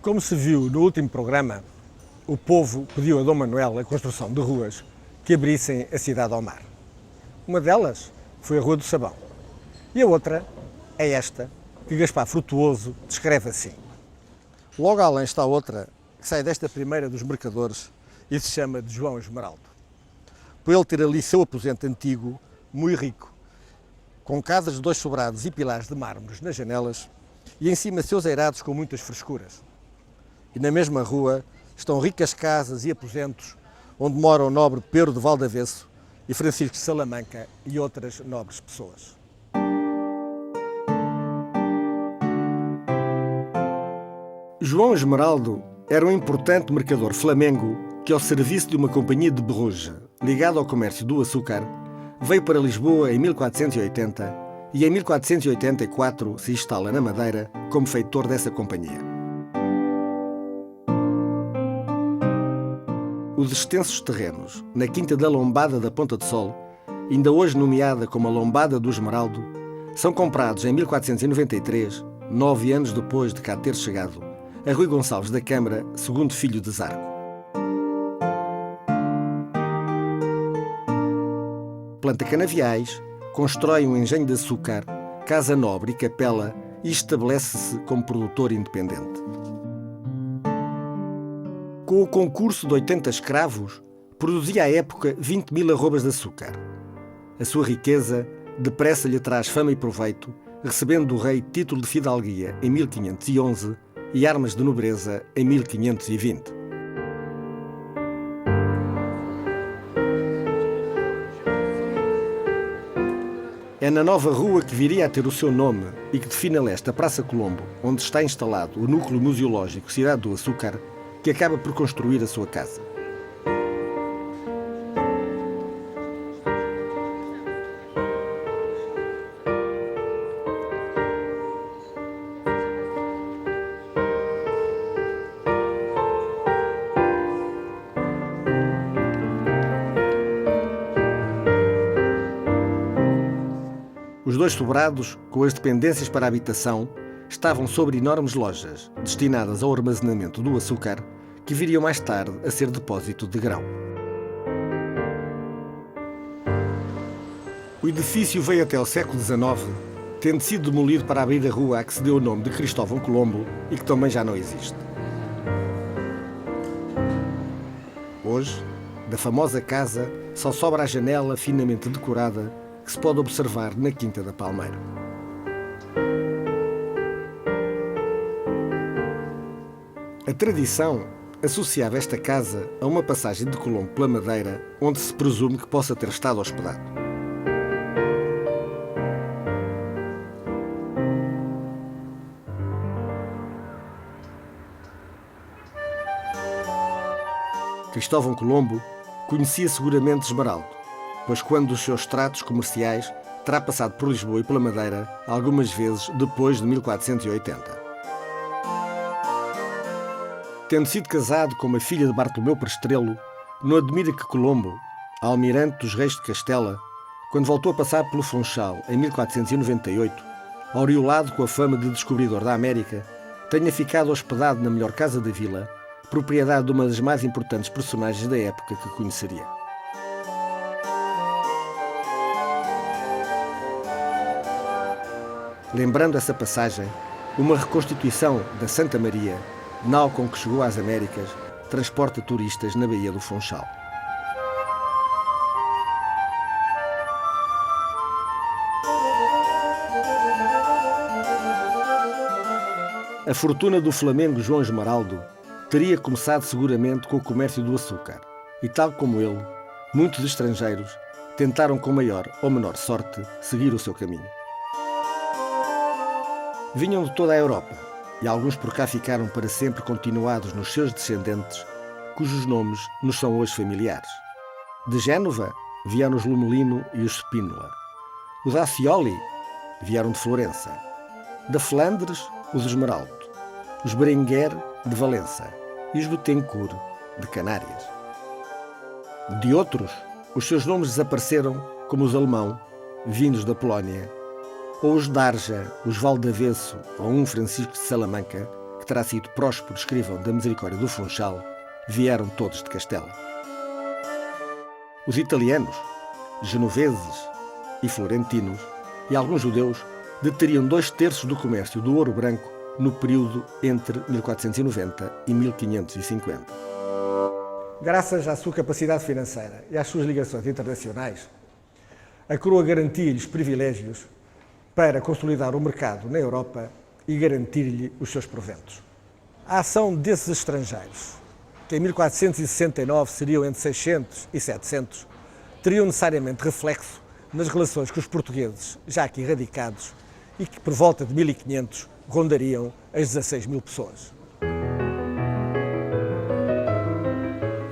Como se viu no último programa, o povo pediu a Dom Manuel a construção de ruas que abrissem a cidade ao mar. Uma delas foi a Rua do Sabão. E a outra é esta, que Gaspar Frutuoso descreve assim. Logo além está outra, que sai desta primeira dos mercadores e se chama de João Esmeraldo. Por ele ter ali seu aposento antigo, muito rico, com casas de 2 sobrados e pilares de mármores nas janelas e em cima seus eirados com muitas frescuras. E na mesma rua estão ricas casas e aposentos onde moram o nobre Pedro de Valdavesso e Francisco de Salamanca e outras nobres pessoas. João Esmeraldo era um importante mercador flamengo que, ao serviço de uma companhia de Bruges ligada ao comércio do açúcar, veio para Lisboa em 1480 e em 1484 se instala na Madeira como feitor dessa companhia. Os extensos terrenos na Quinta da Lombada da Ponta de Sol, ainda hoje nomeada como a Lombada do Esmeraldo, são comprados em 1493, 9 anos depois de cá ter chegado, a Rui Gonçalves da Câmara, segundo filho de Zarco. Planta canaviais, constrói um engenho de açúcar, casa nobre e capela e estabelece-se como produtor independente. Com o concurso de 80 escravos, produzia à época 20 mil arrobas de açúcar. A sua riqueza depressa lhe traz fama e proveito, recebendo do rei título de fidalguia em 1511 e armas de nobreza em 1520. É na nova rua que viria a ter o seu nome e que define a leste a Praça Colombo, onde está instalado o núcleo museológico Cidade do Açúcar, que acaba por construir a sua casa. Os 2 sobrados, com as dependências para a habitação, estavam sobre enormes lojas, destinadas ao armazenamento do açúcar, que viriam mais tarde a ser depósito de grão. O edifício veio até ao século XIX, tendo sido demolido para abrir a rua a que se deu o nome de Cristóvão Colombo e que também já não existe. Hoje, da famosa casa, só sobra a janela finamente decorada que se pode observar na Quinta da Palmeira. A tradição associava esta casa a uma passagem de Colombo pela Madeira, onde se presume que possa ter estado hospedado. Cristóvão Colombo conhecia seguramente Esmeraldo, pois quando dos seus tratos comerciais terá passado por Lisboa e pela Madeira algumas vezes depois de 1480. Tendo sido casado com uma filha de Bartolomeu Prestrelo, não admira que Colombo, almirante dos reis de Castela, quando voltou a passar pelo Funchal em 1498, aureolado com a fama de descobridor da América, tenha ficado hospedado na melhor casa da vila, propriedade de uma das mais importantes personagens da época que conheceria. Lembrando essa passagem, uma reconstituição da Santa Maria, nau com que chegou às Américas, transporta turistas na Baía do Funchal. A fortuna do Flamengo João Esmeraldo teria começado seguramente com o comércio do açúcar, e tal como ele, muitos estrangeiros tentaram com maior ou menor sorte seguir o seu caminho. Vinham de toda a Europa, e alguns por cá ficaram para sempre continuados nos seus descendentes, cujos nomes nos são hoje familiares. De Génova vieram os Lumelino e os Spínola. Os Accioli vieram de Florença. Da Flandres, os Esmeraldo. Os Berenguer, de Valença. E os Bettencourt, de Canárias. De outros, os seus nomes desapareceram, como os Alemão, vindos da Polónia, ou os Darja, os Valdavesso ou um Francisco de Salamanca, que terá sido Próspero escrivão da Misericórdia do Funchal, vieram todos de Castela. Os italianos, genoveses e florentinos e alguns judeus deteriam 2/3 do comércio do ouro branco no período entre 1490 e 1550. Graças à sua capacidade financeira e às suas ligações internacionais, a coroa garantia-lhes privilégios para consolidar o mercado na Europa e garantir-lhe os seus proventos. A ação desses estrangeiros, que em 1469 seriam entre 600 e 700, teriam necessariamente reflexo nas relações com os portugueses já aqui radicados e que por volta de 1500 rondariam as 16.000 pessoas.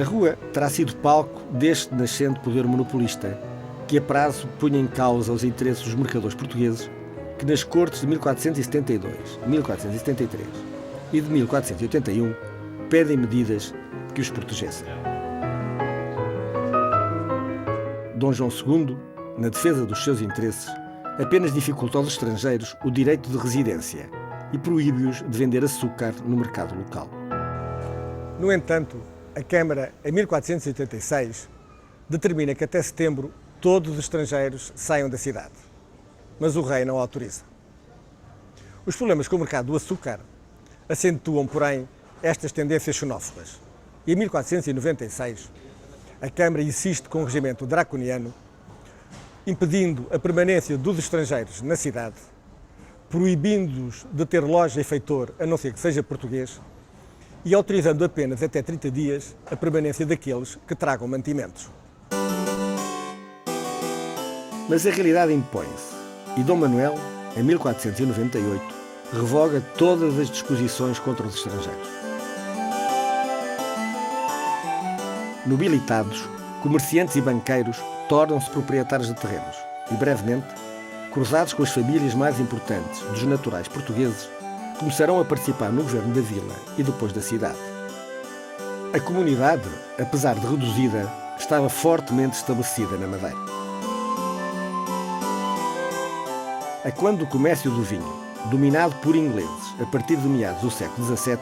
A rua terá sido palco deste nascente poder monopolista, que a prazo punha em causa os interesses dos mercadores portugueses, que nas cortes de 1472, 1473 e de 1481 pedem medidas que os protegessem. Dom João II, na defesa dos seus interesses, apenas dificulta aos estrangeiros o direito de residência e proíbe-os de vender açúcar no mercado local. No entanto, a Câmara, em 1486, determina que até setembro todos os estrangeiros saiam da cidade, mas o rei não autoriza. Os problemas com o mercado do açúcar acentuam, porém, estas tendências xenófobas. E em 1496, a Câmara insiste com um regimento draconiano, impedindo a permanência dos estrangeiros na cidade, proibindo-os de ter loja e feitor, a não ser que seja português, e autorizando apenas até 30 dias a permanência daqueles que tragam mantimentos. Mas a realidade impõe-se, e Dom Manuel, em 1498, revoga todas as disposições contra os estrangeiros. Nobilitados, comerciantes e banqueiros tornam-se proprietários de terrenos e, brevemente, cruzados com as famílias mais importantes dos naturais portugueses, começarão a participar no governo da vila e depois da cidade. A comunidade, apesar de reduzida, estava fortemente estabelecida na Madeira. A quando o comércio do vinho, dominado por ingleses a partir de meados do século XVII,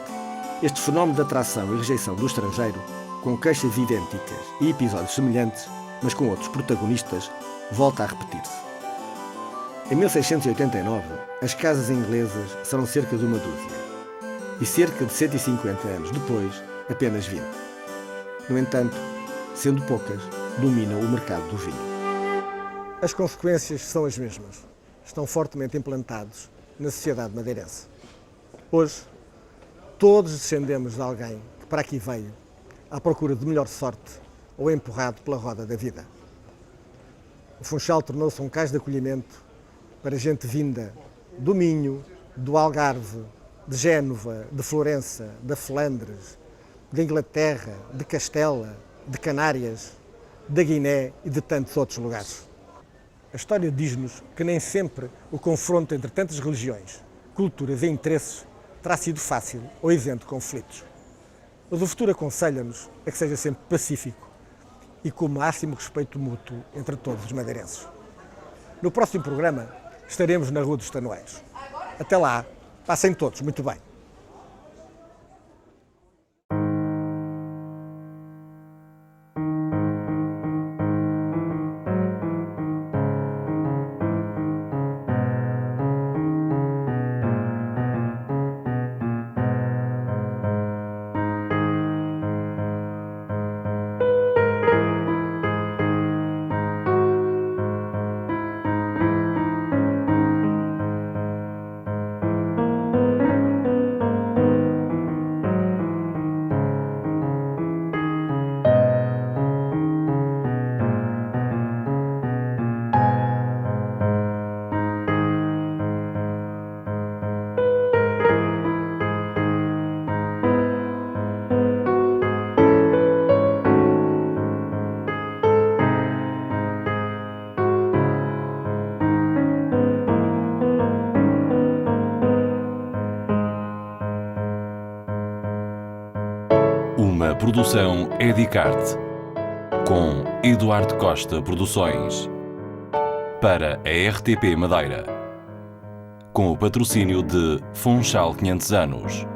este fenómeno de atração e rejeição do estrangeiro, com queixas idênticas e episódios semelhantes, mas com outros protagonistas, volta a repetir-se. Em 1689, as casas inglesas serão cerca de uma dúzia, e cerca de 150 anos depois, apenas 20. No entanto, sendo poucas, dominam o mercado do vinho. As consequências são as mesmas. Estão fortemente implantados na sociedade madeirense. Hoje, todos descendemos de alguém que para aqui veio à procura de melhor sorte ou empurrado pela roda da vida. O Funchal tornou-se um cais de acolhimento para gente vinda do Minho, do Algarve, de Génova, de Florença, da Flandres, de Inglaterra, de Castela, de Canárias, da Guiné e de tantos outros lugares. A história diz-nos que nem sempre o confronto entre tantas religiões, culturas e interesses terá sido fácil ou isento de conflitos. Mas o futuro aconselha-nos a que seja sempre pacífico e com o máximo respeito mútuo entre todos os madeirenses. No próximo programa estaremos na Rua dos Tanoeiros. Até lá, passem todos muito bem. Uma produção Edicarte, com Eduardo Costa Produções, para a RTP Madeira, com o patrocínio de Funchal 500 anos.